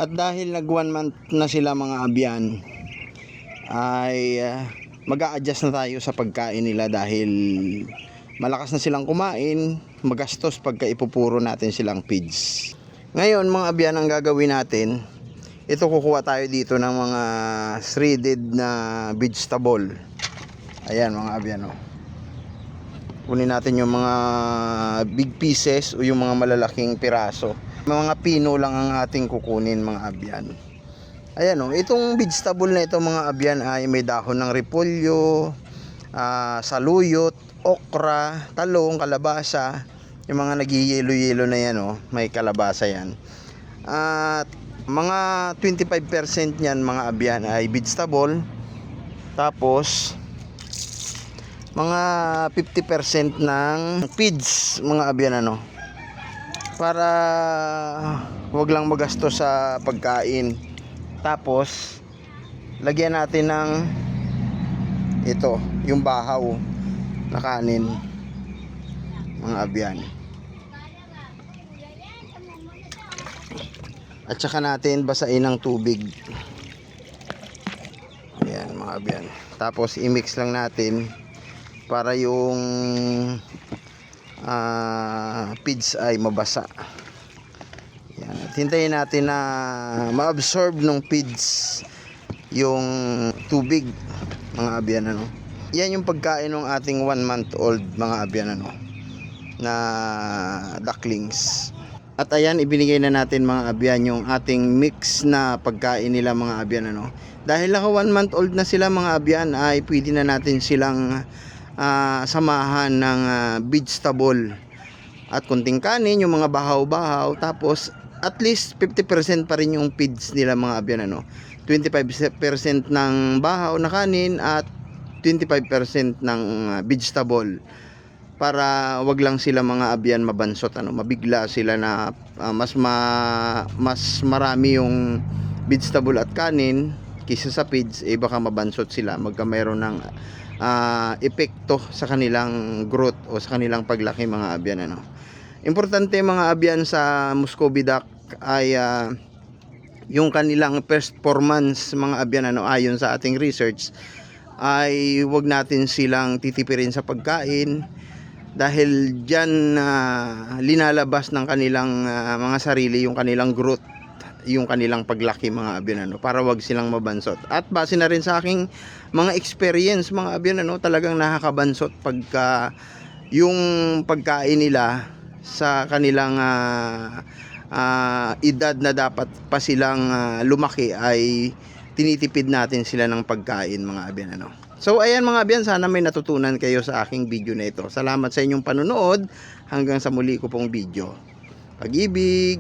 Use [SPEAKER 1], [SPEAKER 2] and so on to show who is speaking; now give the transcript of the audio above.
[SPEAKER 1] At dahil nag 1 month na sila mga abyan, ay mag-a-adjust na tayo sa pagkain nila dahil malakas na silang kumain, magastos pagka ipupuro natin silang feeds. Ngayon mga abyan, ang gagawin natin, ito kukuha tayo dito ng mga shredded na vegetable. Ayan mga abyan, oh. Kunin natin yung mga big pieces o yung mga malalaking piraso. Mga pino lang ang ating kukunin mga abyan. Ayan, oh, itong vegetable na ito mga abyan ay may dahon ng repolyo, saluyot, okra, talong, kalabasa. Yung mga nagiyelo-yelo na yan, oh, may kalabasa yan. At mga 25% yan mga abyan ay vegetable. Tapos mga 50% ng feeds mga abyan, ano, para wag lang magastos sa pagkain. Tapos lagyan natin ng ito, yung bahaw na kanin mga abyan. At saka natin basain ng tubig. Ayan mga abyan. Tapos i-mix lang natin para yung feeds ay mabasa. Yan. At hintayin natin na ma-absorb ng feeds yung tubig mga abyan, ano. Yan yung pagkain ng ating 1 month old mga abyan, ano, na ducklings. At ayan, ibinigay na natin mga abyan yung ating mix na pagkain nila mga abyan, ano. Dahil naka 1 month old na sila mga abyan, ay pwede na natin silang samahan ng vegetable at kunting kanin, yung mga bahaw-bahaw. Tapos at least 50% pa rin yung feeds nila mga abyan, ano. 25% ng bahaw na kanin at 25% ng vegetable, para wag lang sila mga abyan mabansot, ano, mabigla sila na mas marami yung vegetable at kanin kaysa sa feeds, baka mabansot sila, magka mayroon ng epekto sa kanilang growth o sa kanilang paglaki mga abyan, ano. Importante mga abyan sa Muscovy duck ay yung kanilang performance mga abyan, ano, ayon sa ating research, ay wag natin silang titipirin sa pagkain, dahil dyan linalabas ng kanilang mga sarili yung kanilang growth, yung kanilang paglaki mga abyan, ano, para wag silang mabansot. At base na rin sa aking mga experience mga abyan, ano, talagang nakakabansot pagka yung pagkain nila sa kanilang edad na dapat pa silang lumaki, ay tinitipid natin sila ng pagkain mga abyan, ano. So ayan mga abyan, sana may natutunan kayo sa aking video na ito. Salamat sa inyong panonood. Hanggang sa muli ko pong video. Pag-ibig!